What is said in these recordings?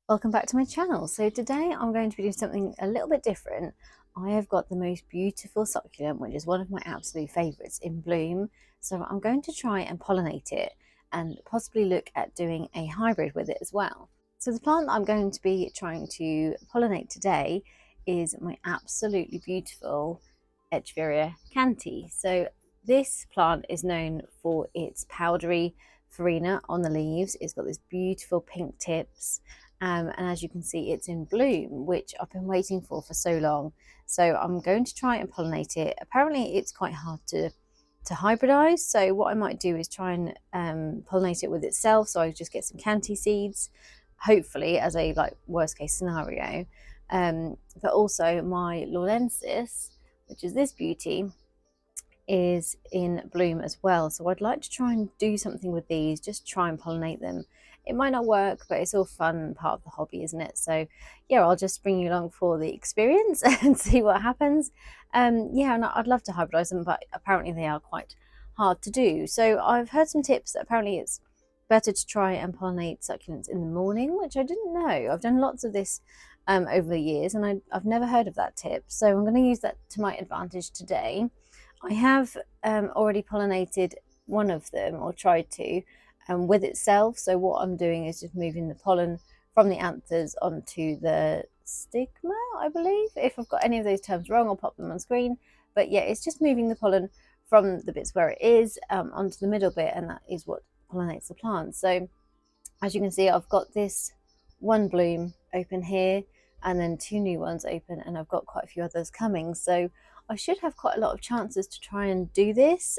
Welcome back to my channel. So today I'm going to be doing something a little bit different. I have got the most beautiful succulent, which is one of my absolute favorites, in bloom. So I'm going to try and pollinate it and possibly look at doing a hybrid with it as well. So the plant I'm going to be trying to pollinate today is my absolutely beautiful Echeveria Cante. So this plant is known for its powdery farina on the leaves. It's got these beautiful pink tips. And as you can see, it's in bloom, which I've been waiting for so long. So I'm going to try and pollinate it. Apparently it's quite hard to hybridize, so what I might do is try and pollinate it with itself. So I just get some Cante seeds, hopefully, as a worst case scenario. But also my Laulensis, which is this beauty, is in bloom as well. So I'd like to try and do something with these, just try and pollinate them. It might not work, but it's all fun, part of the hobby, isn't it? So yeah, I'll just bring you along for the experience and see what happens. Yeah, and I'd love to hybridize them, but apparently they are quite hard to do. So I've heard some tips that apparently it's better to try and pollinate succulents in the morning, which I didn't know. I've done lots of this over the years, and I've never heard of that tip. So I'm going to use that to my advantage today. I have already pollinated one of them, or tried to, with itself. So what I'm doing is just moving the pollen from the anthers onto the stigma, I believe. If I've got any of those terms wrong, I'll pop them on screen. But yeah, it's just moving the pollen from the bits where it is onto the middle bit, and that is what pollinates the plant. So as you can see, I've got this one bloom open here, and then two new ones open, and I've got quite a few others coming. So I should have quite a lot of chances to try and do this,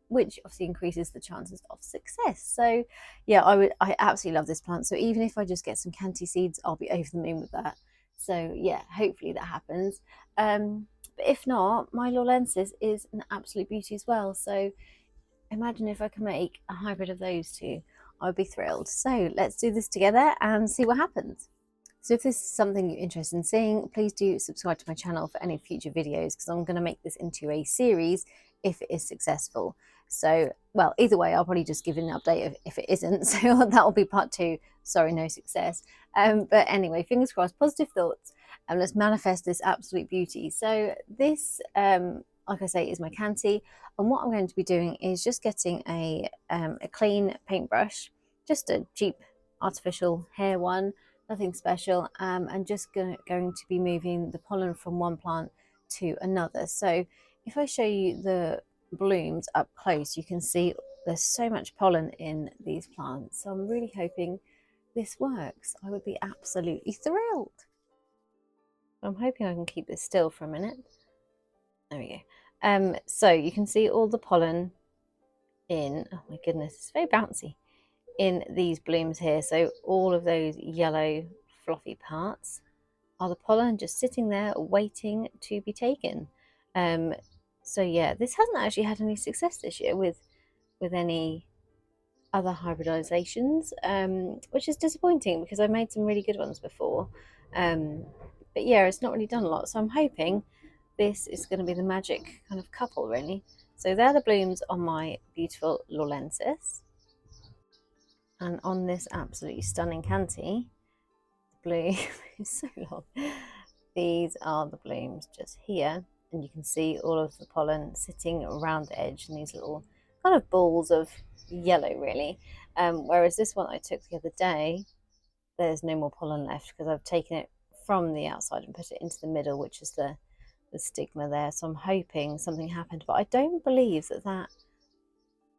which obviously increases the chances of success. So yeah, I absolutely love this plant. So even if I just get some Cante seeds, I'll be over the moon with that. So yeah, hopefully that happens. But if not, my Laulensis is an absolute beauty as well. So imagine if I can make a hybrid of those two. I'd be thrilled. So let's do this together and see what happens. So if this is something you're interested in seeing, please do subscribe to my channel for any future videos, because I'm going to make this into a series if it is successful. So, well, either way, I'll probably just give you an update if it isn't. So that will be part 2. Sorry, no success. But anyway, fingers crossed, positive thoughts, and let's manifest this absolute beauty. So this, like I say, is my Cante. And what I'm going to be doing is just getting a clean paintbrush, just a cheap artificial hair one, nothing special, and just going to be moving the pollen from one plant to another. So if I show you the blooms up close, you can see there's so much pollen in these plants. So I'm really hoping this works. I would be absolutely thrilled. I'm hoping I can keep this still for a minute. There we go. So you can see all the pollen in, oh my goodness, it's very bouncy, in these blooms here. So all of those yellow fluffy parts are the pollen just sitting there waiting to be taken. So yeah, this hasn't actually had any success this year with any other hybridizations, which is disappointing because I made some really good ones before. But yeah, it's not really done a lot. So I'm hoping this is going to be the magic kind of couple, really. So they're the blooms on my beautiful Laulensis. And on this absolutely stunning Cante, the bloom is so long. These are the blooms just here, and you can see all of the pollen sitting around the edge in these little kind of balls of yellow, really. Whereas this one I took the other day, there's no more pollen left because I've taken it from the outside and put it into the middle, which is the stigma there. So I'm hoping something happened, but I don't believe that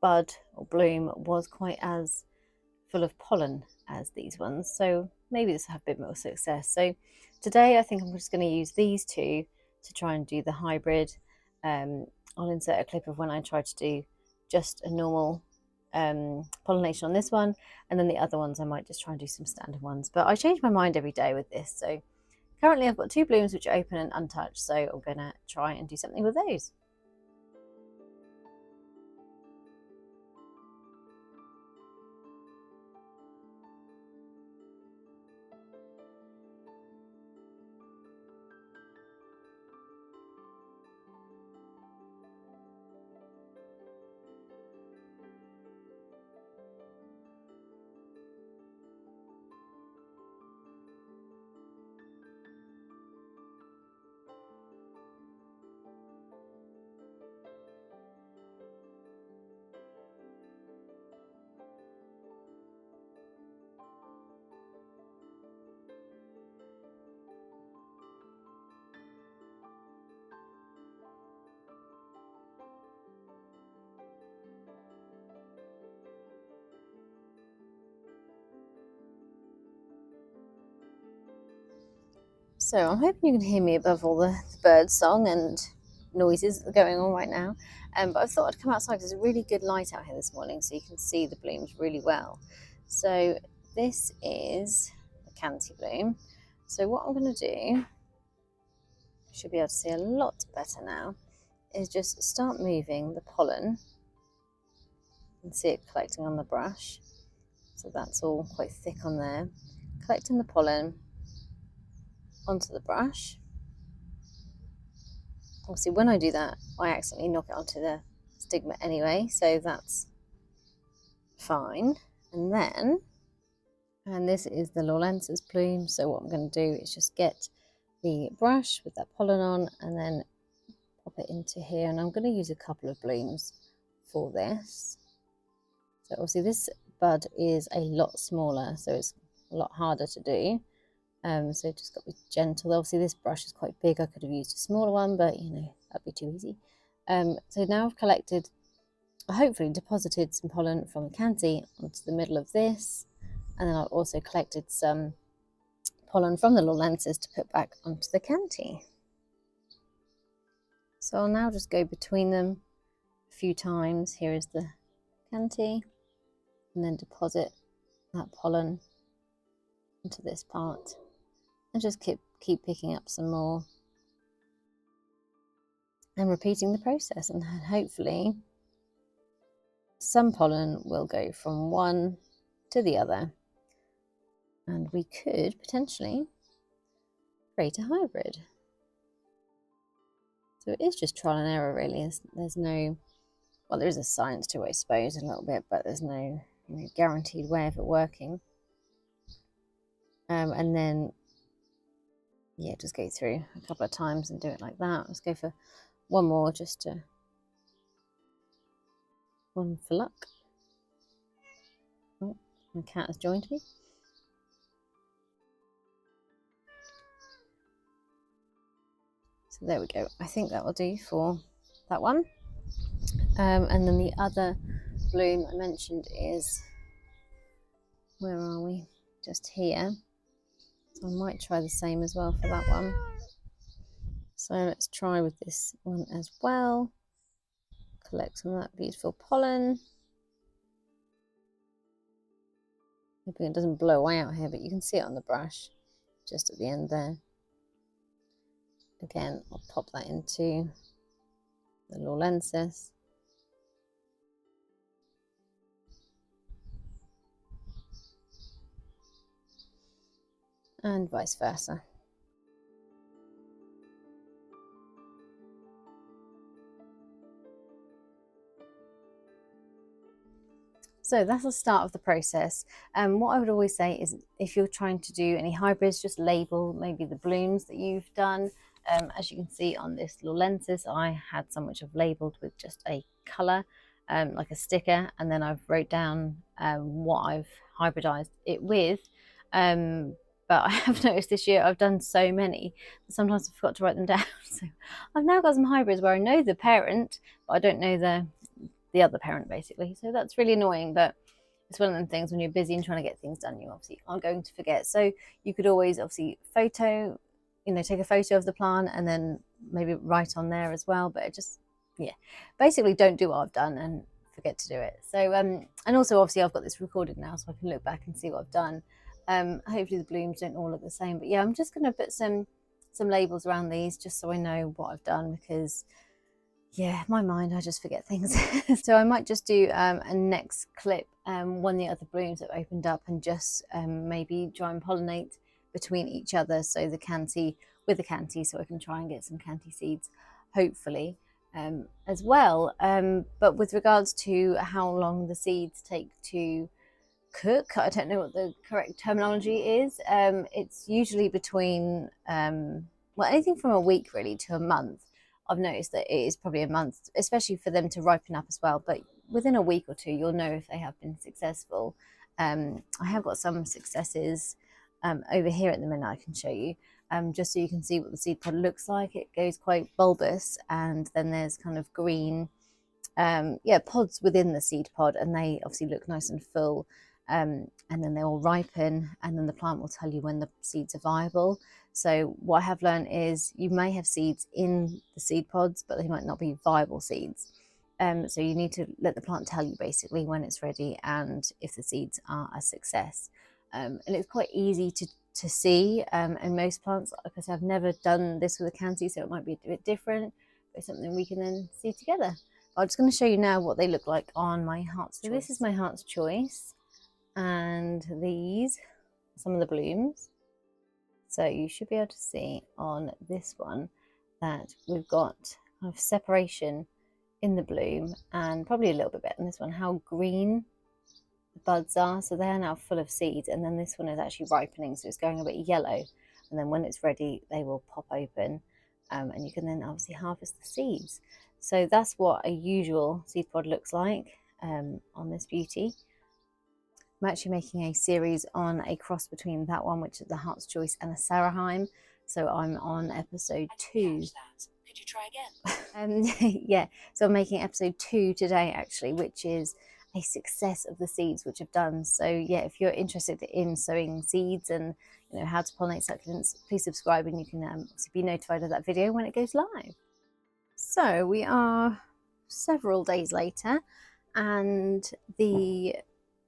bud or bloom was quite as full of pollen as these ones. So maybe this will have a bit more success. So today I think I'm just going to use these two to try and do the hybrid. I'll insert a clip of when I tried to do just a normal pollination on this one, and then the other ones I might just try and do some standard ones. But I change my mind every day with this. So currently I've got 2 blooms which are open and untouched, so I'm going to try and do something with those. So I'm hoping you can hear me above all the bird song and noises that are going on right now. But I thought I'd come outside because there's a really good light out here this morning, so you can see the blooms really well. So this is a Cante bloom. So what I'm going to do, should be able to see a lot better now, is just start moving the pollen and see it collecting on the brush. So that's all quite thick on there. Collecting the pollen onto the brush. Obviously, when I do that, I accidentally knock it onto the stigma anyway, so that's fine. And this is the Laulensis plume, so what I'm going to do is just get the brush with that pollen on and then pop it into here, and I'm going to use a couple of blooms for this. So obviously this bud is a lot smaller, so it's a lot harder to do. So just got to be gentle. Obviously this brush is quite big. I could have used a smaller one, but you know, that'd be too easy. So now I've collected, hopefully deposited some pollen from the Cante onto the middle of this, and then I've also collected some pollen from the Laulensis to put back onto the Cante. So I'll now just go between them a few times. Here is the Cante, and then deposit that pollen into this part. And just keep picking up some more and repeating the process, and hopefully some pollen will go from one to the other, and we could potentially create a hybrid. So it is just trial and error really. There's no, well, there is a science to it, I suppose, a little bit, but there's no guaranteed way of it working. And then yeah, just go through a couple of times and do it like that. Let's go for one more, just to one for luck. Oh, my cat has joined me. So there we go. I think that will do for that one. And then the other bloom I mentioned is, where are we? Just here. So I might try the same as well for that one. So let's try with this one as well. Collect some of that beautiful pollen. Hoping it doesn't blow away out here, but you can see it on the brush just at the end there. Again, I'll pop that into the Laulensis. And vice versa. So that's the start of the process. What I would always say is, if you're trying to do any hybrids, just label maybe the blooms that you've done. As you can see on this Laulensis, I had some which I've labelled with just a colour, like a sticker, and then I've wrote down what I've hybridized it with. But I have noticed this year I've done so many that sometimes I forgot to write them down. So I've now got some hybrids where I know the parent, but I don't know the other parent, basically. So that's really annoying, but it's one of them things when you're busy and trying to get things done, you obviously are going to forget. So you could always obviously photo, take a photo of the plant and then maybe write on there as well. But it just, yeah, basically don't do what I've done and forget to do it. So and also obviously I've got this recorded now, so I can look back and see what I've done. Hopefully the blooms don't all look the same, but yeah, I'm just going to put some labels around these just so I know what I've done, because yeah, my mind, I just forget things. So I might just do a next clip when the other blooms have opened up, and just maybe try and pollinate between each other, so the Cante with the Cante, so I can try and get some Cante seeds hopefully as well. But with regards to how long the seeds take to cook, I don't know what the correct terminology is. It's usually between well, anything from a week really to a month. I've noticed that it is probably a month, especially for them to ripen up as well, but within a week or two you'll know if they have been successful. I have got some successes over here at the minute I can show you, just so you can see what the seed pod looks like. It goes quite bulbous, and then there's kind of green pods within the seed pod, and they obviously look nice and full. and then they will ripen, and then the plant will tell you when the seeds are viable. So what I have learned is you may have seeds in the seed pods, but they might not be viable seeds. So you need to let the plant tell you basically when it's ready and if the seeds are a success. And it's quite easy to see. And most plants, like I said, I've never done this with a Cante, so it might be a bit different, but it's something we can then see together. I'm just going to show you now what they look like on my Heart's Choice. So this is my Heart's Choice, and these are some of the blooms. So you should be able to see on this one that we've got kind of separation in the bloom, and probably a little bit better than this one, how green the buds are. So they're now full of seeds, and then this one is actually ripening, so it's going a bit yellow, and then when it's ready they will pop open, and you can then obviously harvest the seeds. So that's what a usual seed pod looks like on this beauty. I'm actually making a series on a cross between that one, which is the Heart's Choice, and a Saraheim. So I'm on episode 2. Could you try again? Yeah, so I'm making episode 2 today, actually, which is a success of the seeds which I've done. So yeah, if you're interested in sowing seeds and how to pollinate succulents, please subscribe, and you can obviously be notified of that video when it goes live. So we are several days later, and the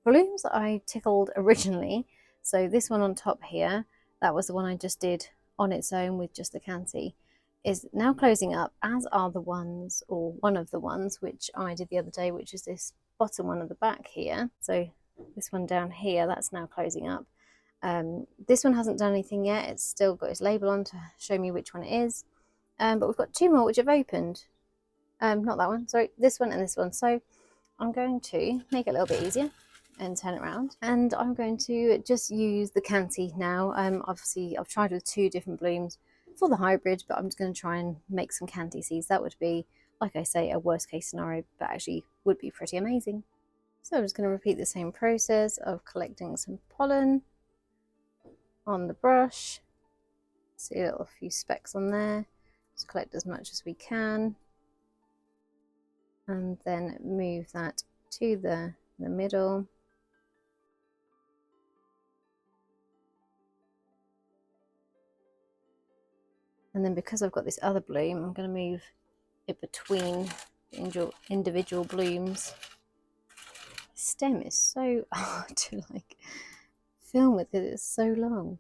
blooms that I tickled originally, so this one on top here, that was the one I just did on its own with just the Cante, is now closing up, as are the ones, or one of the ones, which I did the other day, which is this bottom one at the back here. So this one down here, that's now closing up. This one hasn't done anything yet. It's still got its label on to show me which one it is. But we've got 2 more which have opened. Not that one, sorry, this one and this one. So I'm going to make it a little bit easier and turn it around, and I'm going to just use the Cante now. Obviously I've tried with 2 different blooms for the hybrid, but I'm just going to try and make some Cante seeds. That would be, like I say, a worst case scenario, but actually would be pretty amazing. So I'm just going to repeat the same process of collecting some pollen on the brush. See a little few specks on there. Just collect as much as we can, and then move that to the middle. And then because I've got this other bloom, I'm going to move it between the individual blooms. The stem is so hard to film with because it's so long.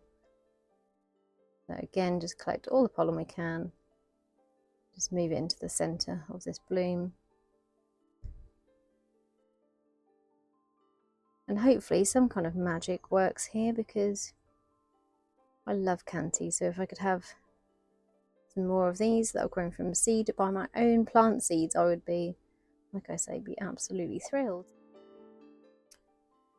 So again, just collect all the pollen we can. Just move it into the center of this bloom. And hopefully some kind of magic works here, because I love Cante. So if I could have some more of these that are grown from seed by my own plant seeds, I would be, like I say, be absolutely thrilled.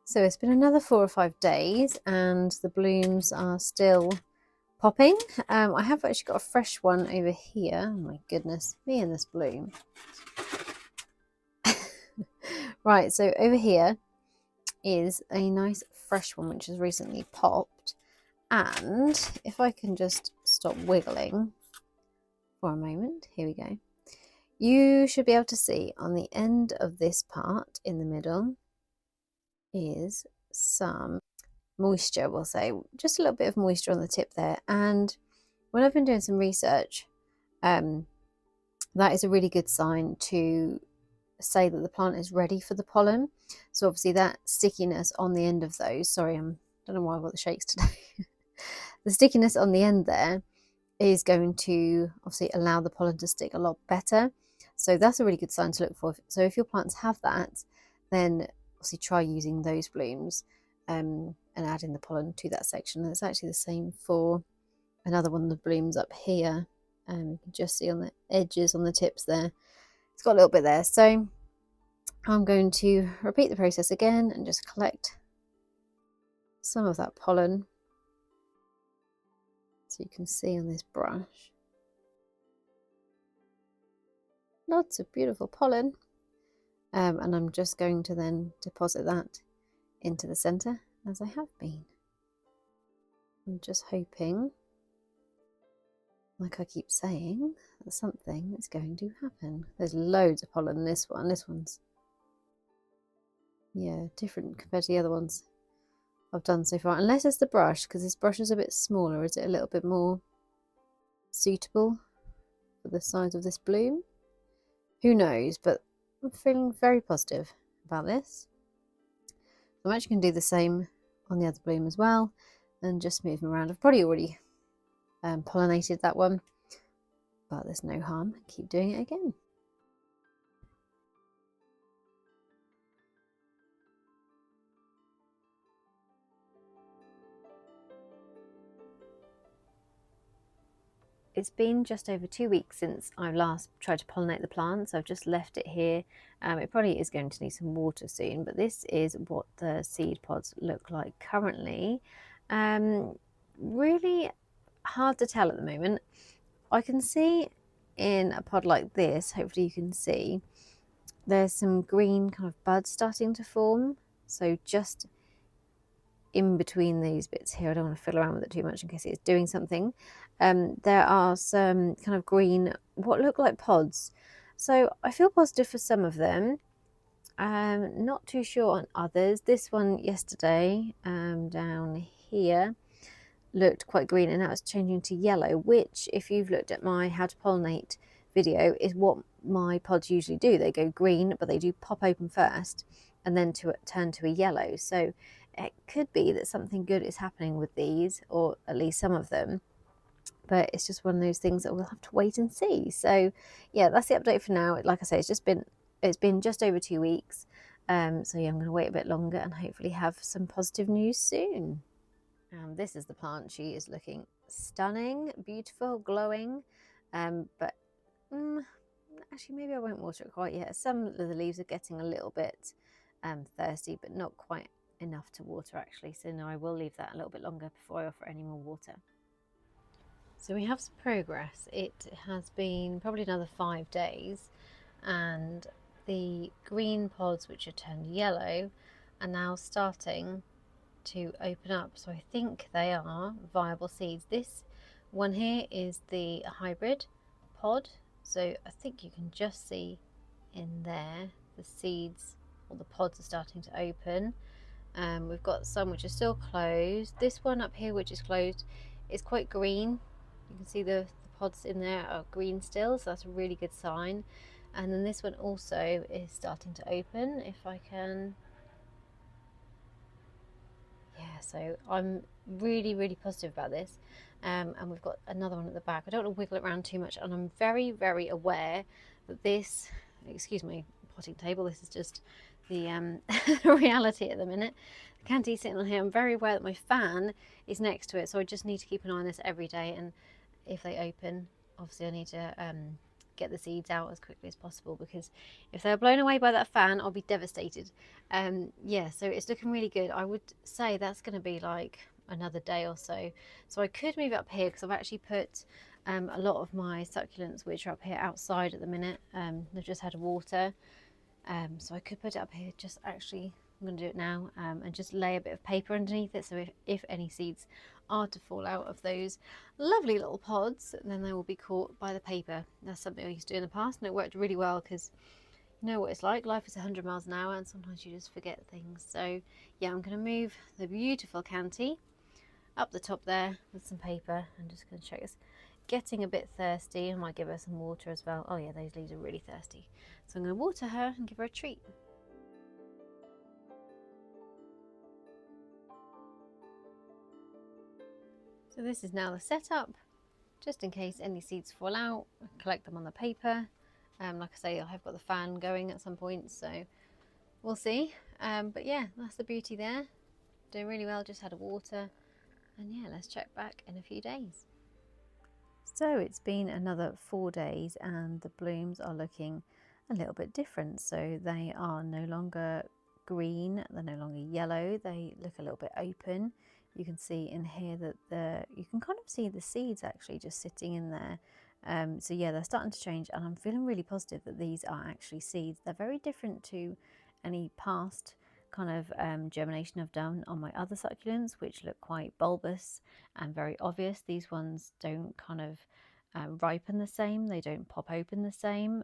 So it's been another 4 or 5 days, and the blooms are still popping. I have actually got a fresh one over here. Oh my goodness, me and this bloom. Right, so over here is a nice fresh one which has recently popped, and if I can just stop wiggling for a moment, here we go. You should be able to see on the end of this part in the middle is some moisture, we'll say, just a little bit of moisture on the tip there. And when I've been doing some research, that is a really good sign to say that the plant is ready for the pollen. So obviously that stickiness on the end of those, sorry, I don't know why I've got the shakes today. The stickiness on the end there is going to obviously allow the pollen to stick a lot better. So that's a really good sign to look for. So if your plants have that, then obviously try using those blooms and adding the pollen to that section. And it's actually the same for another one of the blooms up here. You can just see on the edges, on the tips there, it's got a little bit there. So I'm going to repeat the process again and just collect some of that pollen, so you can see on this brush. Lots of beautiful pollen. And I'm just going to then deposit that into the center as I have been. I'm just hoping, like I keep saying, that something is going to happen. There's loads of pollen in this one. This one's, yeah, different compared to the other ones. I've done so far, unless it's the brush, because this brush is a bit smaller. Is it a little bit more suitable for the size of this bloom? Who knows, but I'm feeling very positive about this. I'm actually going to do the same on the other bloom as well and just move them around. I've probably already pollinated that one, but there's no harm. Keep doing it again. It's been just over 2 weeks since I last tried to pollinate the plants. I've just left it here. It probably is going to need some water soon, but this is what the seed pods look like currently. Really hard to tell at the moment. I can see in a pod like this, hopefully you can see, there's some green kind of buds starting to form. So just in between these bits here, I don't want to fiddle around with it too much in case it's doing something. There are some kind of green, what look like pods. So I feel positive for some of them. Not too sure on others. This one yesterday down here looked quite green, and now it's changing to yellow, which, if you've looked at my how to pollinate video, is what my pods usually do. They go green, but they do pop open first and then turn to a yellow. So it could be that something good is happening with these, or at least some of them, but it's just one of those things that we'll have to wait and see. So yeah, that's the update for now. Like I say, it's been just over 2 weeks. So yeah, I'm going to wait a bit longer and hopefully have some positive news soon. This is the plant. She is looking stunning, beautiful, glowing, but actually maybe I won't water it quite yet. Some of the leaves are getting a little bit thirsty, but not quite enough to water actually. So no, I will leave that a little bit longer before I offer any more water. So we have some progress. It has been probably another 5 days, and the green pods, which are turned yellow, are now starting to open up. So I think they are viable seeds. This one here is the hybrid pod. So I think you can just see in there the seeds, or the pods, are starting to open. We've got some which are still closed. This one up here, which is closed, is quite green. You can see the pods in there are green still, so that's a really good sign. And then this one also is starting to open, if I can. Yeah, so I'm really positive about this. And we've got another one at the back. I don't want to wiggle it around too much, and I'm very aware that this, excuse me, potting table, this is just the reality at the minute. The Cante's sitting on here. I'm very aware that my fan is next to it, so I just need to keep an eye on this every day, and if they open, obviously I need to get the seeds out as quickly as possible, because if they're blown away by that fan, I'll be devastated. Yeah, so it's looking really good. I would say that's going to be like another day or so. So I could move up here, because I've actually put a lot of my succulents, which are up here outside at the minute. They've just had water. So I could put it up here. Just actually, I'm going to do it now, and just lay a bit of paper underneath it, so if any seeds are to fall out of those lovely little pods, then they will be caught by the paper. That's something I used to do in the past, and it worked really well, because you know what it's like. Life is 100 miles an hour, and sometimes you just forget things. So yeah, I'm going to move the beautiful Cante up the top there with some paper. I'm just going to check this. Getting a bit thirsty. I might give her some water as well. Oh yeah, those leaves are really thirsty. So I'm going to water her and give her a treat. So this is now the setup, just in case any seeds fall out. Collect them on the paper. Like I say, I have got the fan going at some point, so we'll see. But yeah, that's the beauty there. Doing really well, just had a water. And yeah, let's check back in a few days. So it's been another 4 days, and the blooms are looking a little bit different. So they are no longer green, they're no longer yellow, they look a little bit open. You can see in here that you can kind of see the seeds actually just sitting in there. So yeah, they're starting to change, and I'm feeling really positive that these are actually seeds. They're very different to any past kind of germination I've done on my other succulents, which look quite bulbous and very obvious. These ones don't kind of ripen the same, they don't pop open the same,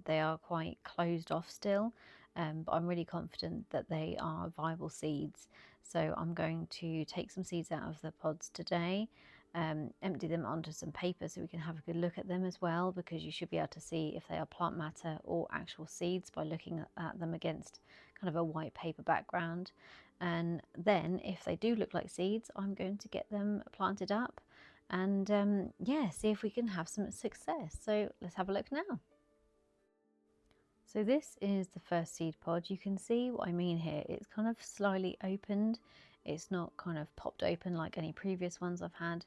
they are quite closed off still, but I'm really confident that they are viable seeds. So I'm going to take some seeds out of the pods today, empty them onto some paper so we can have a good look at them as well, because you should be able to see if they are plant matter or actual seeds by looking at them against kind of a white paper background. And then if they do look like seeds, I'm going to get them planted up and yeah, see if we can have some success. So let's have a look now. So this is the first seed pod. You can see what I mean here. It's kind of slightly opened. It's not kind of popped open like any previous ones I've had.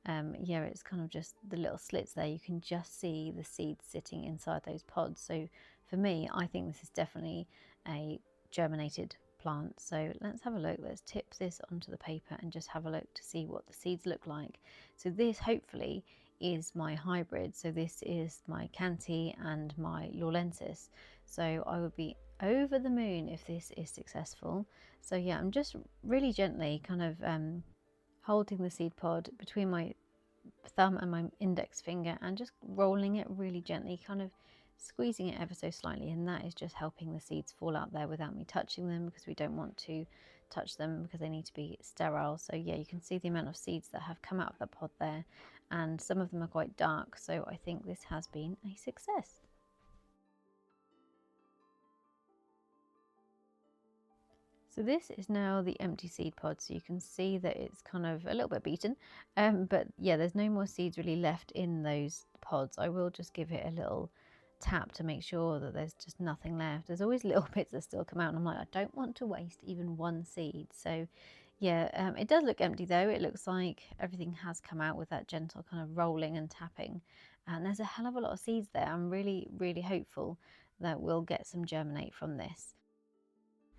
Yeah, it's kind of just the little slits there. You can just see the seeds sitting inside those pods. So for me, I think this is definitely a germinated plant. So let's have a look. Let's tip this onto the paper and just have a look to see what the seeds look like. So this hopefully is my hybrid. So this is my Cante and my Laulensis. So I would be over the moon if this is successful. So yeah, I'm just really gently kind of holding the seed pod between my thumb and my index finger and just rolling it really gently, kind of squeezing it ever so slightly, and that is just helping the seeds fall out there without me touching them, because we don't want to touch them because they need to be sterile. So yeah, you can see the amount of seeds that have come out of the pod there, and some of them are quite dark, so I think this has been a success. So this is now the empty seed pod, so you can see that it's kind of a little bit beaten, but yeah, there's no more seeds really left in those pods. I will just give it a little tap to make sure that there's just nothing left. There's always little bits that still come out, and I'm like, I don't want to waste even one seed. So yeah, it does look empty though. It looks like everything has come out with that gentle kind of rolling and tapping, and there's a hell of a lot of seeds there. I'm really, really hopeful that we'll get some germinate from this.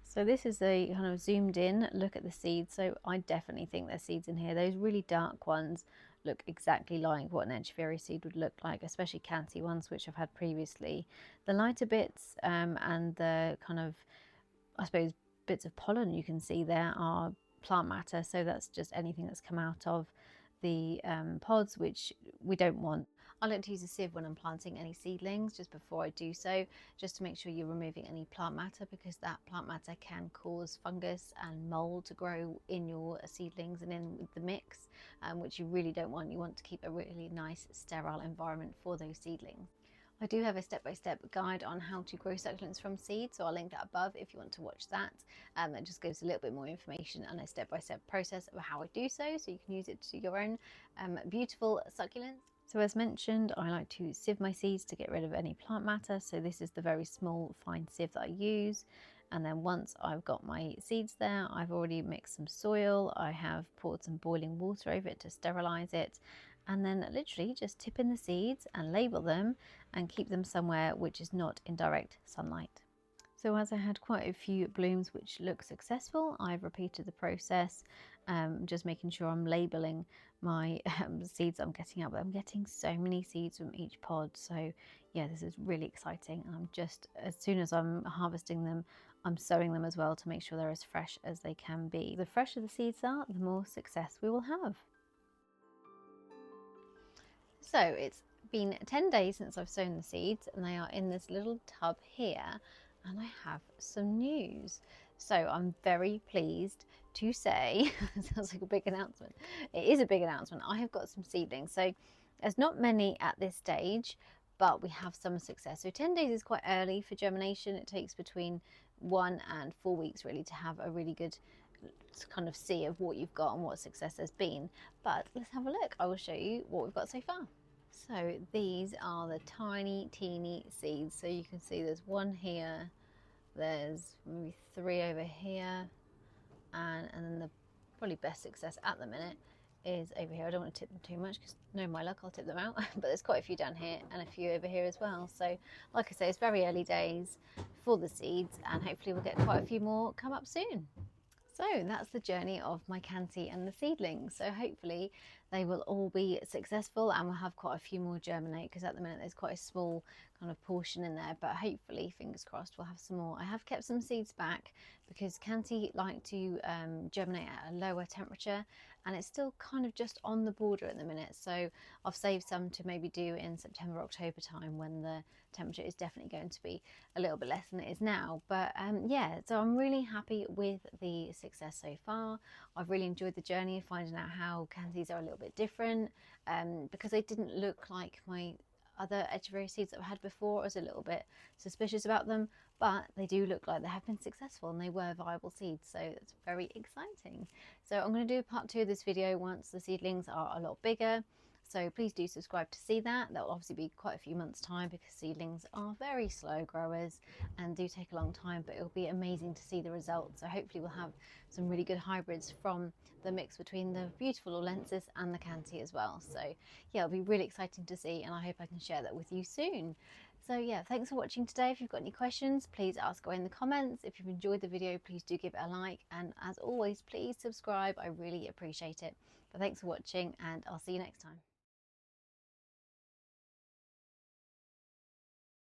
So this is a kind of zoomed in look at the seeds. So I definitely think there's seeds in here. Those really dark ones look exactly like what an Echeveria seed would look like, especially Cante ones, which I've had previously. The lighter bits and the kind of, I suppose, bits of pollen you can see there are plant matter. So that's just anything that's come out of the pods, which we don't want. I like to use a sieve when I'm planting any seedlings just before I do so, just to make sure you're removing any plant matter, because that plant matter can cause fungus and mold to grow in your seedlings and in the mix, which you really don't want. You want to keep a really nice sterile environment for those seedlings. I do have a step-by-step guide on how to grow succulents from seed, so I'll link that above if you want to watch that. That just gives a little bit more information and a step-by-step process of how I do so you can use it to your own beautiful succulents. So as mentioned, I like to sieve my seeds to get rid of any plant matter. So this is the very small fine sieve that I use. And then once I've got my seeds there, I've already mixed some soil. I have poured some boiling water over it to sterilize it. And then literally just tip in the seeds and label them and keep them somewhere which is not in direct sunlight. So as I had quite a few blooms which look successful, I've repeated the process, just making sure I'm labeling my seeds I'm getting out. But I'm getting so many seeds from each pod, so yeah, this is really exciting. And I'm just, as soon as I'm harvesting them, I'm sowing them as well to make sure they're as fresh as they can be. The fresher the seeds are, the more success we will have. So it's been 10 days since I've sown the seeds, and they are in this little tub here, and I have some news. So I'm very pleased to say, it sounds like a big announcement. It is a big announcement. I have got some seedlings. So there's not many at this stage, but we have some success. So 10 days is quite early for germination. It takes between 1 and 4 weeks really to have a really good kind of see of what you've got and what success has been. But let's have a look. I will show you what we've got so far. So these are the tiny teeny seeds. So you can see there's one here, there's maybe 3 over here, and then the probably best success at the minute is over here. I don't want to tip them too much because no my luck, I'll tip them out. But there's quite a few down here and a few over here as well. So like I say, it's very early days for the seeds, and hopefully we'll get quite a few more come up soon. So that's the journey of my Cante and the seedlings. So hopefully they will all be successful, and we'll have quite a few more germinate, because at the minute there's quite a small kind of portion in there, but hopefully, fingers crossed, we'll have some more. I have kept some seeds back because Cante like to germinate at a lower temperature, and it's still kind of just on the border at the minute, so I've saved some to maybe do in September, October time, when the temperature is definitely going to be a little bit less than it is now. But yeah, so I'm really happy with the success so far. I've really enjoyed the journey of finding out how Cantes are a little bit different, because they didn't look like my other Echeveria seeds that I've had before. I was a little bit suspicious about them, but they do look like they have been successful and they were viable seeds, so it's very exciting. So I'm going to do part 2 of this video once the seedlings are a lot bigger. So please do subscribe to see that. That will obviously be quite a few months' time, because seedlings are very slow growers and do take a long time, but it'll be amazing to see the results. So hopefully we'll have some really good hybrids from the mix between the beautiful Laulensis and the Cante as well. So yeah, it'll be really exciting to see, and I hope I can share that with you soon. So yeah, thanks for watching today. If you've got any questions, please ask away in the comments. If you've enjoyed the video, please do give it a like, and as always, please subscribe. I really appreciate it. But thanks for watching, and I'll see you next time.